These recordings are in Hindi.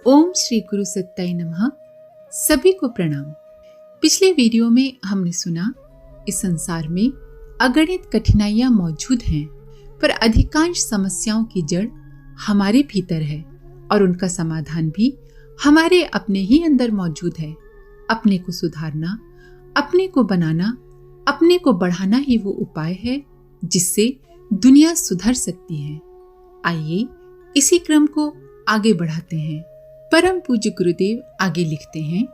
ओम श्री गुरु सत्ताई नमः। सभी को प्रणाम। पिछले वीडियो में हमने सुना इस संसार में अगणित कठिनाइयां मौजूद हैं, पर अधिकांश समस्याओं की जड़ हमारे भीतर है और उनका समाधान भी हमारे अपने ही अंदर मौजूद है। अपने को सुधारना, अपने को बनाना, अपने को बढ़ाना ही वो उपाय है जिससे दुनिया सुधर सकती है। आइए इसी क्रम को आगे बढ़ाते हैं। परम पूज्य गुरुदेव आगे लिखते हैं,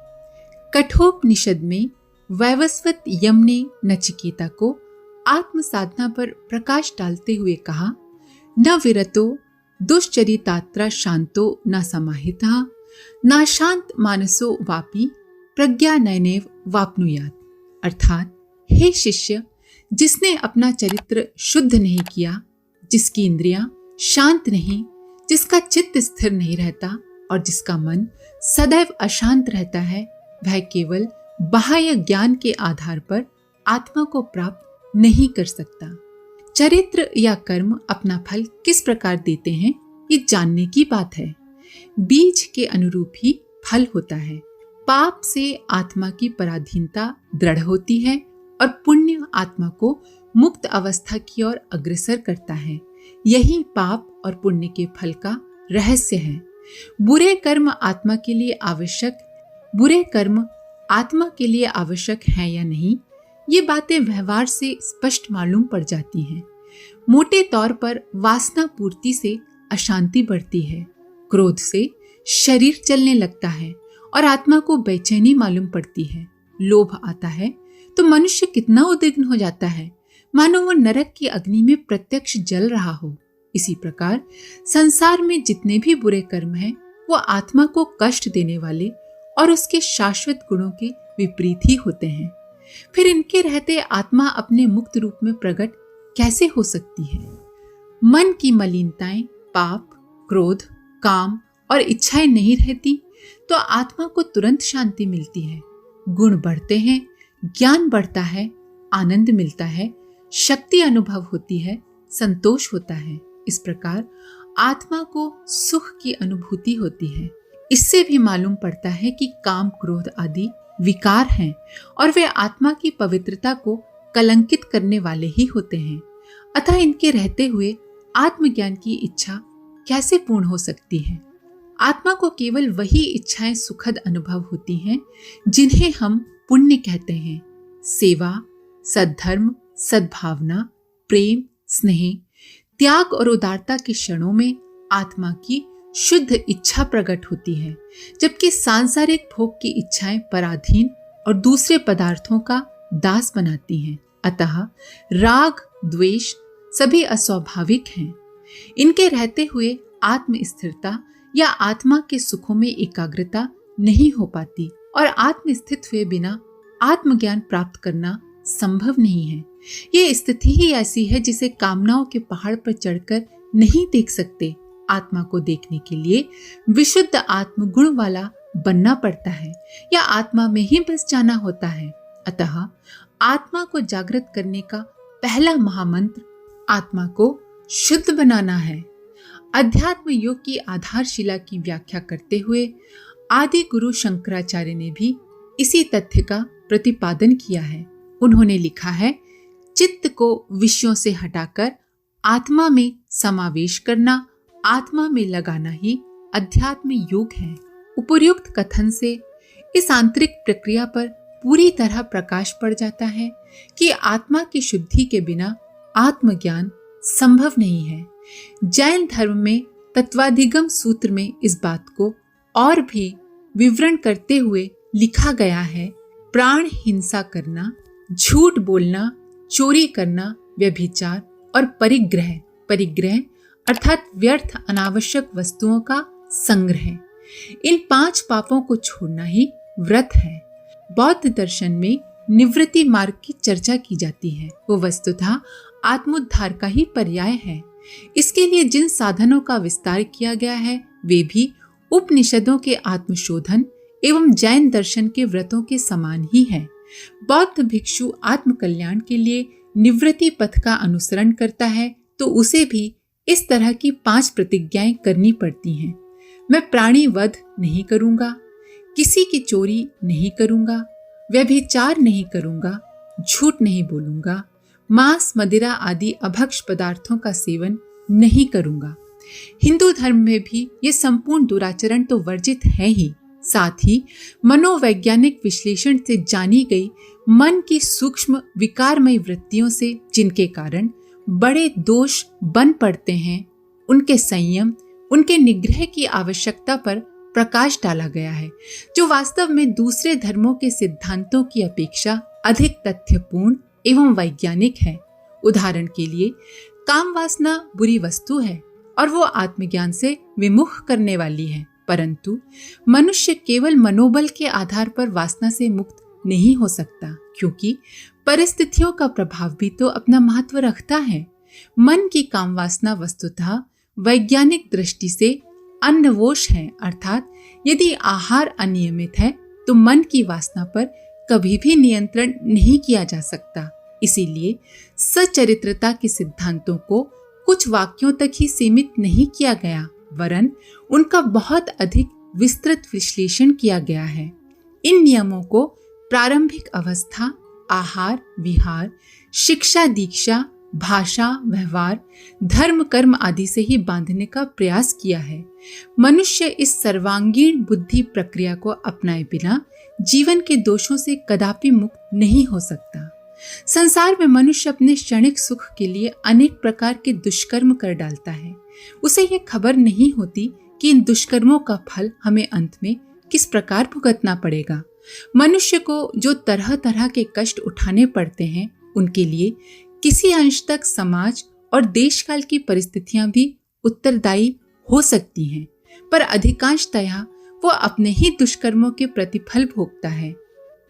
कठोपनिषद में वैवस्वत यम ने नचिकेता को आत्म साधना पर प्रकाश डालते हुए कहा, न विरतो दुश्चरितात्रा शांतो न समाहितः न शांत मानसो वापि प्रज्ञा नयनेव वाप्नुयात्। अर्थात हे शिष्य, जिसने अपना चरित्र शुद्ध नहीं किया, जिसकी इंद्रियां शांत नहीं, जिसका चित्त स्थिर नहीं रहता और जिसका मन सदैव अशांत रहता है, वह केवल बाह्य ज्ञान के आधार पर आत्मा को प्राप्त नहीं कर सकता। चरित्र या कर्म अपना फल किस प्रकार देते हैं, ये जानने की बात है। बीज के अनुरूप ही फल होता है। पाप से आत्मा की पराधीनता दृढ़ होती है और पुण्य आत्मा को मुक्त अवस्था की ओर अग्रसर करता है। यही पाप और पुण्य के फल का रहस्य है। बुरे कर्म आत्मा के लिए आवश्यक हैं या नहीं, ये बातें व्यवहार से स्पष्ट मालूम पड़ जाती हैं। मोटे तौर पर वासना पूर्ति से अशांति बढ़ती है, क्रोध से शरीर चलने लगता है और आत्मा को बेचैनी मालूम पड़ती है। लोभ आता है तो मनुष्य कितना उद्विग्न हो जाता है, मानो वो नरक की अग्नि में प्रत्यक्ष जल रहा हो। इसी प्रकार संसार में जितने भी बुरे कर्म हैं, वो आत्मा को कष्ट देने वाले और उसके शाश्वत गुणों के विपरीत ही होते हैं। फिर इनके रहते आत्मा अपने मुक्त रूप में प्रकट कैसे हो सकती है? मन की मलिनताएं, पाप, क्रोध, काम और इच्छाएं नहीं रहती तो आत्मा को तुरंत शांति मिलती है। गुण बढ़ते हैं, ज्ञान बढ़ता है, आनंद मिलता है, शक्ति अनुभव होती है, संतोष होता है। इस प्रकार आत्मा को सुख की अनुभूति होती है। इससे भी मालूम पड़ता है कि काम, क्रोध आदि विकार हैं और वे आत्मा की पवित्रता को कलंकित करने वाले ही होते हैं। अतः इनके रहते हुए आत्मज्ञान की इच्छा कैसे पूर्ण हो सकती है? आत्मा को केवल वही इच्छाएं सुखद अनुभव होती हैं जिन्हें हम पुण्य कहते हैं। सेवा, सद्धर्म, सद्भावना, प्रेम, स्नेह, त्याग और उदारता के क्षणों में आत्मा की शुद्ध इच्छा प्रकट होती है, जबकि सांसारिक भोग की इच्छाएं पराधीन और दूसरे पदार्थों का दास बनाती हैं। अतः राग, द्वेष सभी अस्वाभाविक हैं। इनके रहते हुए आत्म स्थिरता या आत्मा के सुखों में एकाग्रता नहीं हो पाती और आत्म स्थित हुए बिना आत्मज्ञान प्राप्त करना संभव नहीं है। ये स्थिति ही ऐसी है जिसे कामनाओं के पहाड़ पर चढ़कर नहीं देख सकते। आत्मा को देखने के लिए विशुद्ध आत्मगुण वाला बनना पड़ता है या आत्मा में ही बस जाना होता है। अतः आत्मा को जागृत करने का पहला महामंत्र आत्मा को शुद्ध बनाना है। अध्यात्म योग की आधारशिला की व्याख्या करते हुए आदि गुरु शंकराचार्य ने भी इसी तथ्य का प्रतिपादन किया है। उन्होंने लिखा है, चित्त को विषयों से हटाकर आत्मा में समावेश करना, आत्मा में लगाना ही अध्यात्म योग है। उपर्युक्त कथन से इस आंतरिक प्रक्रिया पर पूरी तरह प्रकाश पड़ जाता है कि आत्मा की शुद्धि के बिना आत्मज्ञान संभव नहीं है। जैन धर्म में तत्वाधिगम सूत्र में इस बात को और भी विवरण करते हुए लिखा गया है, प्राण हिंसा करना, झूठ बोलना, चोरी करना, व्यभिचार और परिग्रह अर्थात व्यर्थ अनावश्यक वस्तुओं का संग्रह, इन 5 पापों को छोड़ना ही व्रत है। बौद्ध दर्शन में निवृत्ति मार्ग की चर्चा की जाती है। वो वस्तुतः आत्मोद्धार का ही पर्याय है। इसके लिए जिन साधनों का विस्तार किया गया है, वे भी उपनिषदों के आत्मशोधन एवं जैन दर्शन के व्रतों के समान ही है। बौद्ध भिक्षु आत्म कल्याण के लिए निवृत्ति पथ का अनुसरण करता है तो उसे भी इस तरह की 5 प्रतिज्ञाएं करनी पड़ती हैं। मैं प्राणी वध नहीं करूंगा, किसी की चोरी नहीं करूंगा, व्यभिचार नहीं करूंगा, झूठ नहीं बोलूंगा, मांस मदिरा आदि अभक्ष पदार्थों का सेवन नहीं करूंगा। हिंदू धर्म में भी ये संपूर्ण दुराचरण तो वर्जित है ही, साथ ही मनोवैज्ञानिक विश्लेषण से जानी गई मन की सूक्ष्म विकारमय वृत्तियों से जिनके कारण बड़े दोष बन पड़ते हैं, उनके संयम, उनके निग्रह की आवश्यकता पर प्रकाश डाला गया है, जो वास्तव में दूसरे धर्मों के सिद्धांतों की अपेक्षा अधिक तथ्यपूर्ण एवं वैज्ञानिक है। उदाहरण के लिए, काम वासना बुरी वस्तु है और वो आत्मज्ञान से विमुख करने वाली है, परंतु मनुष्य केवल मनोबल के आधार पर वासना से मुक्त नहीं हो सकता, क्योंकि परिस्थितियों का प्रभाव भी तो अपना महत्व रखता है। मन की काम वासना वस्तुतः वैज्ञानिक दृष्टि से अन्नवोश है, अर्थात यदि आहार अनियमित है तो मन की वासना पर कभी भी नियंत्रण नहीं किया जा सकता। इसीलिए सचरित्रता के सिद्धांतों को कुछ वाक्यों तक ही सीमित नहीं किया गया, वरन उनका बहुत अधिक विस्तृत विश्लेषण किया गया है। इन नियमों को प्रारंभिक अवस्था, आहार विहार, शिक्षा दीक्षा, भाषा व्यवहार, धर्म कर्म आदि से ही बांधने का प्रयास किया है। मनुष्य इस सर्वांगीण बुद्धि प्रक्रिया को अपनाए बिना जीवन के दोषों से कदापि मुक्त नहीं हो सकता। संसार में मनुष्य अपने क्षणिक सुख के लिए अनेक प्रकार के दुष्कर्म कर डालता है। उसे यह खबर नहीं होती कि इन दुष्कर्मों का फल हमें अंत में किस प्रकार भुगतना पड़ेगा। मनुष्य को जो तरह तरह के कष्ट उठाने पड़ते हैं, उनके लिए किसी अंश तक समाज और देशकाल की परिस्थितियां भी उत्तरदायी हो सकती हैं, पर अधिकांशतया वो अपने ही दुष्कर्मों के प्रतिफल भोगता है।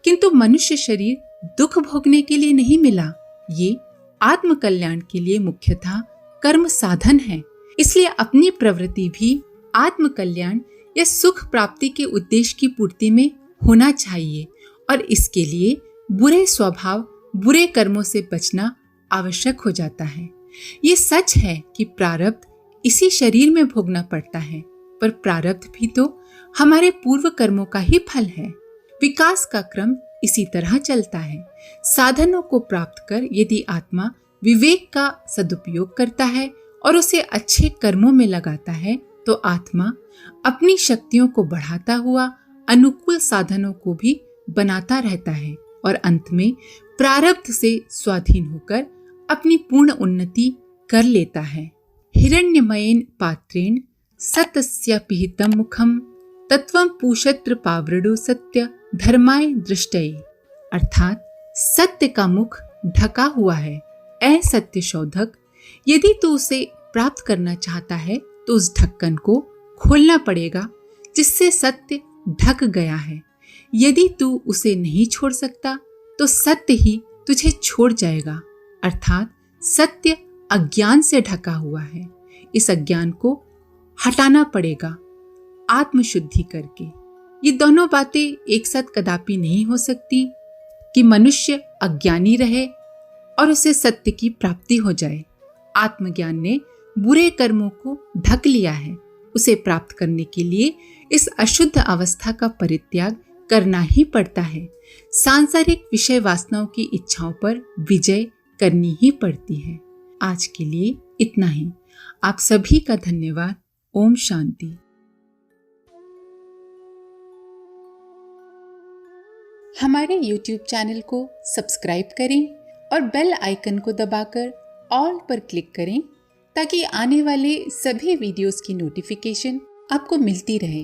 किंतु मनुष्य शरीर दुख भोगने के लिए नहीं मिला, ये आत्म कल्याण के लिए मुख्यतः कर्म साधन है। इसलिए अपनी प्रवृत्ति भी आत्म कल्याण या सुख प्राप्ति के उद्देश्य की पूर्ति में होना चाहिए, और इसके लिए बुरे स्वभाव, बुरे कर्मों से बचना आवश्यक हो जाता है। ये सच है कि प्रारब्ध इसी शरीर में भोगना पड़ता है, पर प्रारब्ध भी तो हमारे पूर्व कर्मों का ही फल है। विकास का क्रम इसी तरह चलता है। साधनों को प्राप्त कर यदि आत्मा विवेक का सदुपयोग करता है और उसे अच्छे कर्मों में लगाता है, तो आत्मा अपनी शक्तियों को बढ़ाता हुआ अनुकूल साधनों को भी बनाता रहता है और अंत में प्रारब्ध से स्वाधीन होकर अपनी पूर्ण उन्नति कर लेता है। हिरण्यमयेन पात्रेण सतस्य पिहितं मुखम तत्वं पूषत्र पावृडु सत्य धर्माय दृष्टये, अर्थात सत्य का मुख ढका हुआ है। ऐ सत्य शोधक, यदि तू उसे प्राप्त करना चाहता है तो उस ढक्कन को खोलना पड़ेगा जिससे सत्य ढक गया है। यदि तू उसे नहीं छोड़ सकता तो सत्य ही तुझे छोड़ जाएगा, अर्थात सत्य अज्ञान से ढका हुआ है। इस अज्ञान को हटाना पड़ेगा आत्मशुद्धि करके। ये दोनों बातें एक साथ कदापि नहीं हो सकती कि मनुष्य अज्ञानी रहे और उसे सत्य की प्राप्ति हो जाए। आत्मज्ञान ने बुरे कर्मों को ढक लिया है। उसे प्राप्त करने के लिए इस अशुद्ध अवस्था का परित्याग करना ही पड़ता है। सांसारिक विषय वासनाओं की इच्छाओं पर विजय करनी ही पड़ती है। आज के लिए इतना ही। आप सभी का धन्यवाद। ओम शांति। हमारे YouTube चैनल को सब्सक्राइब करें और बेल आइकन को दबाकर ऑल पर क्लिक करें ताकि आने वाले सभी वीडियोस की नोटिफिकेशन आपको मिलती रहे।